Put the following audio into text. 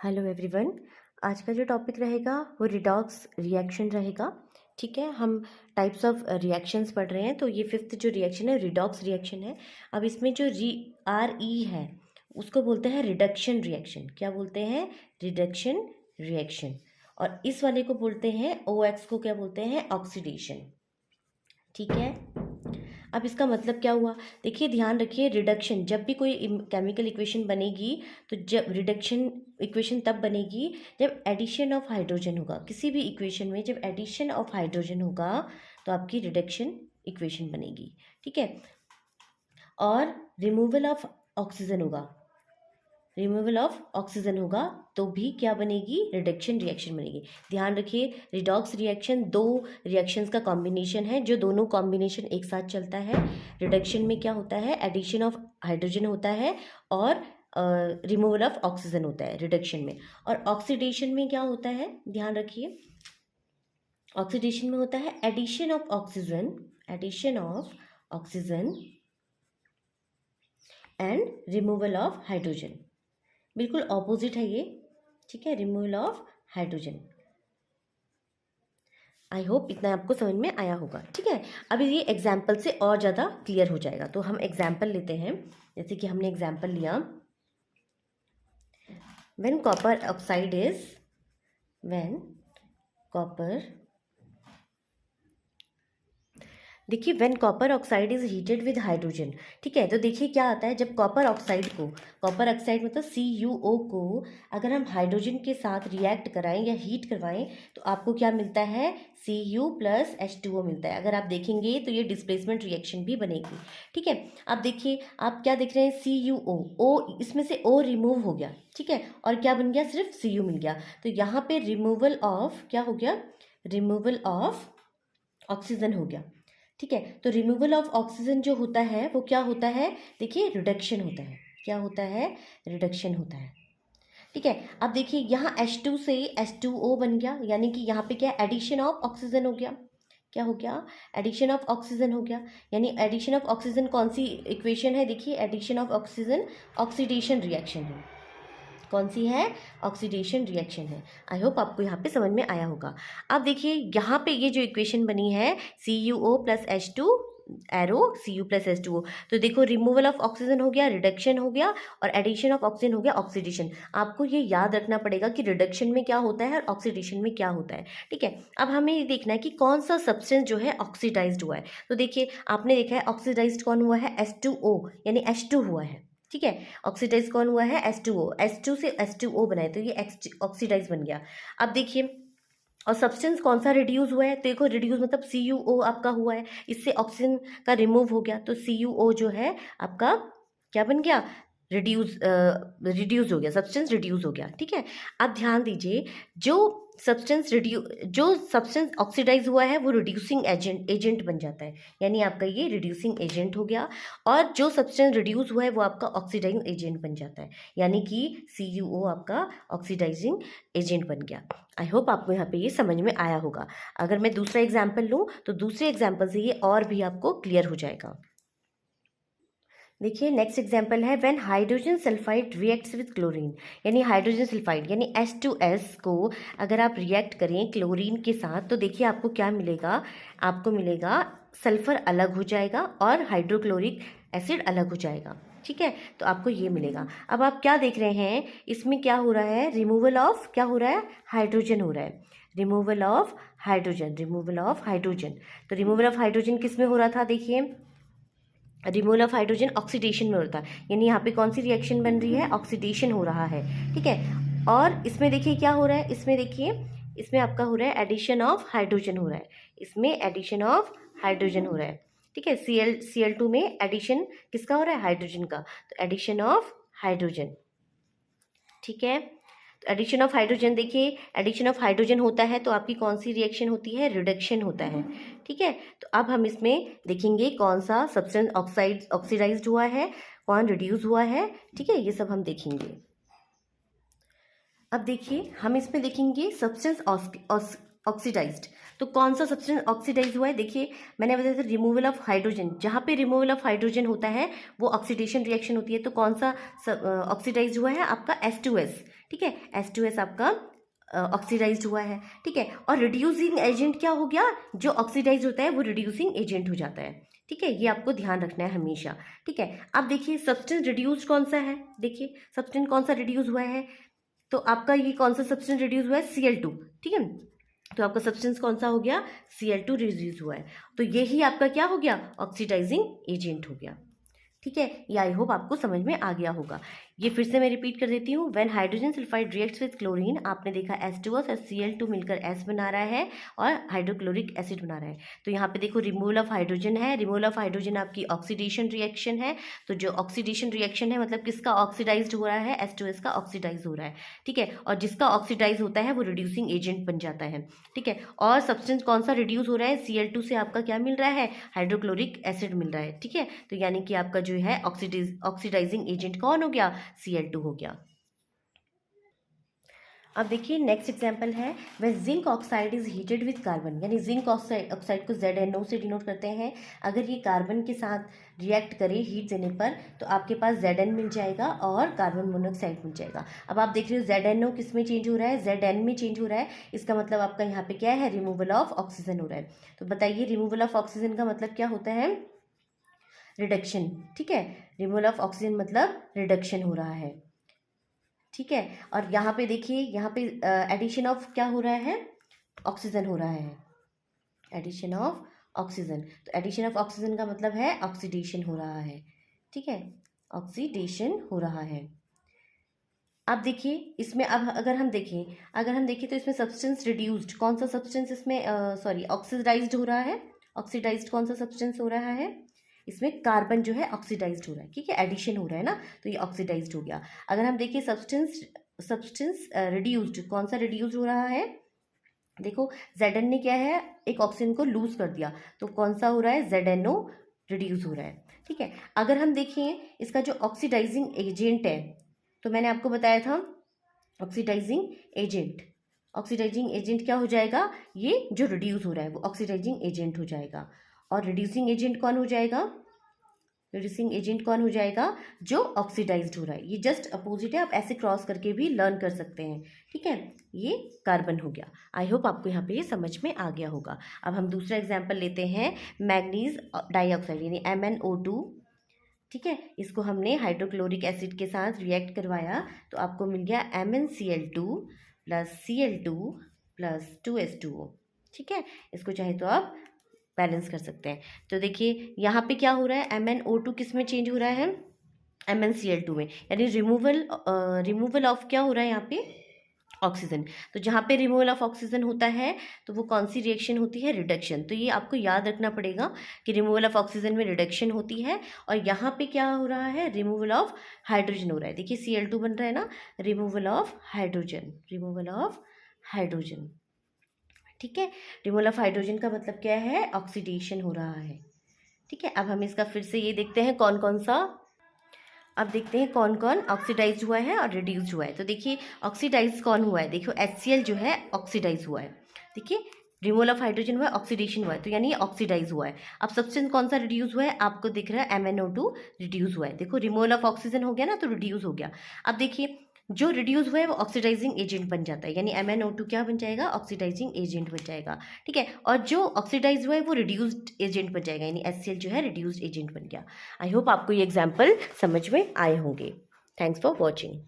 Hello everyone. आज का जो टॉपिक रहेगा वो रिडॉक्स रिएक्शन रहेगा। ठीक है, हम टाइप्स ऑफ रिएक्शंस पढ़ रहे हैं। तो ये फिफ्थ जो रिएक्शन है रिडॉक्स रिएक्शन है। अब इसमें जो RE है उसको बोलते हैं रिडक्शन रिएक्शन। क्या बोलते हैं? Reduction reaction. और इस वाले को बोलते हैं OX को क्या बोलते हैं? ऑक्सीडेशन। ठीक है, अब इसका मतलब क्या हुआ? देखिए, ध्यान रखिए, रिडक्शन जब भी कोई केमिकल इक्वेशन बनेगी तो जब रिडक्शन इक्वेशन तब बनेगी जब एडिशन ऑफ हाइड्रोजन होगा। किसी भी इक्वेशन में जब एडिशन ऑफ हाइड्रोजन होगा तो आपकी रिडक्शन इक्वेशन बनेगी। ठीक है, और रिमूवल ऑफ ऑक्सीजन होगा, रिमूवल ऑफ ऑक्सीजन होगा तो भी क्या बनेगी? रिडक्शन रिएक्शन बनेगी। ध्यान रखिए, रिडॉक्स रिएक्शन दो रिएक्शंस का कॉम्बिनेशन है जो दोनों कॉम्बिनेशन एक साथ चलता है। रिडक्शन में क्या होता है? एडिशन ऑफ हाइड्रोजन होता है और रिमूवल ऑफ ऑक्सीजन होता है रिडक्शन में। और ऑक्सीडेशन में क्या होता है? ध्यान रखिए, ऑक्सीडेशन में होता है addition of oxygen, addition of oxygen and removal of hydrogen. बिल्कुल ऑपोजिट है ये। ठीक है, removal of hydrogen. I hope इतना आपको समझ में आया होगा। ठीक है, अभी ये एग्जाम्पल से और ज़्यादा क्लियर हो जाएगा। तो हम एग्जाम्पल लेते हैं, जैसे कि हमने एग्जाम्पल लिया, when copper oxide is, when copper, देखिए when copper oxide is heated with hydrogen. ठीक है, तो देखिए क्या आता है जब कॉपर ऑक्साइड को, कॉपर ऑक्साइड मतलब CuO को अगर हम हाइड्रोजन के साथ रिएक्ट कराएं या हीट करवाएं तो आपको क्या मिलता है? Cu प्लस H2O मिलता है। अगर आप देखेंगे तो ये डिस्प्लेसमेंट रिएक्शन भी बनेगी। ठीक है, अब देखिए आप क्या देख रहे हैं? CuO, O इसमें से O रिमूव हो गया। ठीक है, और क्या बन गया? सिर्फ Cu मिल गया। तो यहाँ पे रिमूवल ऑफ क्या हो गया? रिमूवल ऑफ ऑक्सीजन हो गया। ठीक है, तो रिमूवल ऑफ ऑक्सीजन जो होता है वो क्या होता है? देखिए रिडक्शन होता है। क्या होता है? रिडक्शन होता है। ठीक है, अब देखिए यहाँ H2 से H2O बन गया, यानी कि यहाँ पे क्या? एडिशन ऑफ ऑक्सीजन हो गया। क्या हो गया? एडिशन ऑफ ऑक्सीजन हो गया। यानी एडिशन ऑफ ऑक्सीजन कौन सी इक्वेशन है? देखिए addition of oxygen oxidation reaction है। कौन सी है? ऑक्सीडेशन रिएक्शन है। आई होप आपको यहाँ पे समझ में आया होगा। अब देखिए यहाँ पे ये जो इक्वेशन बनी है CuO plus H2 arrow Cu plus H2O, तो देखो रिमूवल ऑफ ऑक्सीजन हो गया, रिडक्शन हो गया, और एडिशन ऑफ ऑक्सीजन हो गया, ऑक्सीडेशन। आपको ये याद रखना पड़ेगा कि रिडक्शन में क्या होता है और ऑक्सीडेशन में क्या होता है। ठीक है, अब हमें ये देखना है कि कौन सा सब्सटेंस जो है ऑक्सीडाइज्ड हुआ है। तो देखिए आपने देखा है ऑक्सीडाइज्ड कौन हुआ है? H2O, यानी H2 हुआ है। ठीक है, ऑक्सीडाइज कौन हुआ है? H2O, H2 से H2O बनाए तो ये ऑक्सीडाइज बन गया। अब देखिए, और सब्सटेंस कौन सा रिड्यूस हुआ है? तो देखो रिड्यूस मतलब CuO आपका हुआ है, इससे ऑक्सीजन का रिमूव हो गया तो CuO जो है आपका क्या बन गया? रिड्यूस हो गया, सब्सटेंस रिड्यूस हो गया। ठीक है, अब ध्यान दीजिए, जो सब्सटेंस ऑक्सीडाइज हुआ है वो रिड्यूसिंग एजेंट बन जाता है, यानी आपका ये रिड्यूसिंग एजेंट हो गया। और जो सब्सटेंस रिड्यूस हुआ है वो आपका ऑक्सीडाइजिंग एजेंट बन जाता है, यानी कि CuO आपका ऑक्सीडाइजिंग एजेंट बन गया। आई होप आपको यहाँ पे ये समझ में आया होगा। अगर मैं दूसरा एग्जाम्पल लूँ तो दूसरे एग्जाम्पल से ये और भी आपको क्लियर हो जाएगा। देखिए नेक्स्ट एग्जाम्पल है when hydrogen sulphide reacts with chlorine, यानी हाइड्रोजन सल्फाइड यानी H2S को अगर आप रिएक्ट करें क्लोरीन के साथ तो देखिए आपको क्या मिलेगा? आपको मिलेगा सल्फर अलग हो जाएगा और हाइड्रोक्लोरिक एसिड अलग हो जाएगा। ठीक है, तो आपको ये मिलेगा। अब आप क्या देख रहे हैं? इसमें क्या हो रहा है? रिमूवल ऑफ क्या हो रहा है? हाइड्रोजन हो रहा है। Removal of hydrogen, removal of hydrogen. तो रिमूवल ऑफ हाइड्रोजन किस में हो रहा था? देखिए रिमूवल ऑफ हाइड्रोजन ऑक्सीडेशन में होता है, यानी यहाँ पे कौन सी रिएक्शन बन रही है? ऑक्सीडेशन हो रहा है। ठीक है, और इसमें देखिए क्या हो रहा है? इसमें देखिए, इसमें आपका हो रहा है एडिशन ऑफ हाइड्रोजन हो रहा है, इसमें एडिशन ऑफ हाइड्रोजन हो रहा है। ठीक है, Cl2 में एडिशन किसका हो रहा है? हाइड्रोजन का, तो एडिशन ऑफ हाइड्रोजन। ठीक है, तो एडिशन ऑफ हाइड्रोजन, देखिए एडिशन ऑफ हाइड्रोजन होता है तो आपकी कौन सी रिएक्शन होती है? रिडक्शन होता है। ठीक है, तो अब हम इसमें देखेंगे कौन सा सब्सटेंस ऑक्सीडाइज्ड हुआ है, कौन रिड्यूस हुआ है। ठीक है, ये सब हम देखेंगे। अब देखिए हम इसमें देखेंगे सब्सटेंस ऑक्सीडाइज्ड। तो कौन सा सब्सटेंस ऑक्सीडाइज हुआ है? देखिए मैंने बताया था रिमूवल ऑफ हाइड्रोजन, जहाँ पे रिमूवल ऑफ हाइड्रोजन होता है वो ऑक्सीडेशन रिएक्शन होती है। तो कौन सा ऑक्सीडाइज हुआ है? आपका H2S। ठीक है, H2S आपका ऑक्सीडाइज हुआ है। ठीक है, और रिड्यूसिंग एजेंट क्या हो गया? जो ऑक्सीडाइज होता है वो रिड्यूसिंग एजेंट हो जाता है। ठीक है, ये आपको ध्यान रखना है हमेशा। ठीक है, अब देखिए सब्सटेंस रिड्यूस्ड कौन सा है? देखिए सब्सटेंस कौन सा रिड्यूस हुआ है? तो आपका ये कौन सा सब्सटेंस रिड्यूस हुआ है? Cl2। ठीक है, तो आपका सब्सटेंस कौन सा हो गया? Cl2 रिड्यूस हुआ है। तो यही आपका क्या हो गया? ऑक्सीडाइजिंग एजेंट हो गया। ठीक है, ये आई होप आपको समझ में आ गया होगा। ये फिर से मैं रिपीट कर देती हूँ। When hydrogen sulphide reacts with chlorine, आपने देखा H2O और Cl2 मिलकर S बना रहा है और हाइड्रोक्लोरिक एसिड बना रहा है। तो यहाँ पे देखो रिमूवल ऑफ हाइड्रोजन है। रिमूवल ऑफ हाइड्रोजन आपकी ऑक्सीडेशन रिएक्शन है। तो जो ऑक्सीडेशन रिएक्शन है मतलब किसका ऑक्सीडाइज हो रहा है? H2S का ऑक्सीडाइज हो रहा है। ठीक है, और जिसका ऑक्सीडाइज होता है वो रिड्यूसिंग एजेंट बन जाता है। ठीक है, और सब्सटेंस कौन सा रिड्यूस हो रहा है? Cl2 से आपका क्या मिल रहा है? हाइड्रोक्लोरिक एसिड मिल रहा है। ठीक है, तो यानी कि आपका जो है ऑक्सीडाइजिंग एजेंट कौन हो गया? Cl2 हो गया। अब देखिए नेक्स्ट एग्जांपल है, वह zinc oxide is heated with carbon, यानी जिंक ऑक्साइड को ZnO से डिनोट करते हैं। अगर ये कार्बन के साथ रिएक्ट करे हीट देने पर तो आपके पास Zn मिल जाएगा और कार्बन मोनोऑक्साइड मिल जाएगा। अब आप देख रहे हो ZnO किस में चेंज हो रहा है? Zn में चेंज हो रहा है। इसका मतलब आपका यहाँ पे क्या है? रिमूवल ऑफ ऑक्सीजन हो रहा है। तो बताइए रिमूवल ऑफ ऑक्सीजन का मतलब क्या होता है? रिडक्शन। ठीक है, रिमूवल ऑफ ऑक्सीजन मतलब रिडक्शन हो रहा है। ठीक है, और यहाँ पे देखिए यहाँ पे एडिशन ऑफ क्या हो रहा है? ऑक्सीजन हो रहा है, एडिशन ऑफ ऑक्सीजन। तो एडिशन ऑफ ऑक्सीजन का मतलब है ऑक्सीडेशन हो रहा है। ठीक है, ऑक्सीडेशन हो रहा है। अब देखिए इसमें, अब अगर हम देखें तो इसमें सब्सटेंस रिड्यूस्ड, कौन सा सब्सटेंस इसमें सॉरी ऑक्सीडाइज्ड हो रहा है? ऑक्सीडाइज्ड कौन सा सब्सटेंस हो रहा है? इसमें कार्बन जो है ऑक्सीडाइज्ड हो रहा है। ठीक है, एडिशन हो रहा है ना, तो ये ऑक्सीडाइज्ड हो गया। अगर हम देखिए सब्सटेंस रिड्यूस्ड, कौन सा रिड्यूस हो रहा है? देखो Zn ने क्या है? एक ऑक्सीजन को लूज कर दिया, तो कौन सा हो रहा है? ZnO रिड्यूस हो रहा है। ठीक है, अगर हम देखें इसका जो ऑक्सीडाइजिंग एजेंट है, तो मैंने आपको बताया था ऑक्सीडाइजिंग एजेंट क्या हो जाएगा? ये जो रिड्यूस हो रहा है वो ऑक्सीडाइजिंग एजेंट हो जाएगा। और रिड्यूसिंग एजेंट कौन हो जाएगा? रिड्यूसिंग एजेंट कौन हो जाएगा? जो ऑक्सीडाइज्ड हो रहा है। ये जस्ट अपोजिट है, आप ऐसे क्रॉस करके भी लर्न कर सकते हैं। ठीक है, ये कार्बन हो गया। आई होप आपको यहाँ पे ये समझ में आ गया होगा। अब हम दूसरा एग्जाम्पल लेते हैं, मैग्नीज डाइऑक्साइड यानी MnO2। ठीक है, इसको हमने हाइड्रोक्लोरिक एसिड के साथ रिएक्ट करवाया तो आपको मिल गया MnCl2 plus Cl2 plus 2H2O। ठीक है, इसको चाहे तो आप बैलेंस कर सकते हैं। तो देखिए यहाँ पे क्या हो रहा है? MnO2 किस में चेंज हो रहा है? MnCl2 में, यानी रिमूवल ऑफ क्या हो रहा है यहाँ पे? ऑक्सीजन। तो जहाँ पे रिमूवल ऑफ ऑक्सीजन होता है तो वो कौन सी रिएक्शन होती है? रिडक्शन। तो ये आपको याद रखना पड़ेगा कि रिमूवल ऑफ ऑक्सीजन में रिडक्शन होती है। और यहाँ पे क्या हो रहा है? रिमूवल ऑफ हाइड्रोजन हो रहा है। देखिए Cl2 बन रहा है ना, रिमूवल ऑफ हाइड्रोजन। ठीक है, रिमूवल ऑफ हाइड्रोजन का मतलब क्या है? ऑक्सीडेशन हो रहा है। ठीक है, अब हम इसका फिर से ये देखते हैं कौन कौन ऑक्सीडाइज हुआ है और रिड्यूस हुआ है। तो देखिए ऑक्सीडाइज कौन हुआ है? देखो HCl जो है ऑक्सीडाइज हुआ है। देखिए रिमूवल ऑफ हाइड्रोजन हुआ है, ऑक्सीडेशन हुआ है, तो यानी ये ऑक्सीडाइज हुआ है। अब सब्सटेंस कौन सा रिड्यूस हुआ है? आपको दिख रहा है MnO2 रिड्यूस हुआ है। देखो रिमूवल ऑफ ऑक्सीजन हो गया ना, तो रिड्यूस हो गया। अब देखिए जो रिड्यूस हुआ है वो ऑक्सीडाइजिंग एजेंट बन जाता है, यानी MnO2 क्या बन जाएगा? ऑक्सीडाइजिंग एजेंट बन जाएगा। ठीक है, और जो ऑक्सीडाइज हुआ है वो रिड्यूस्ड एजेंट बन जाएगा, यानी HCl जो है रिड्यूस्ड एजेंट बन गया। आई होप आपको ये एग्जाम्पल समझ में आए होंगे। Thanks for watching.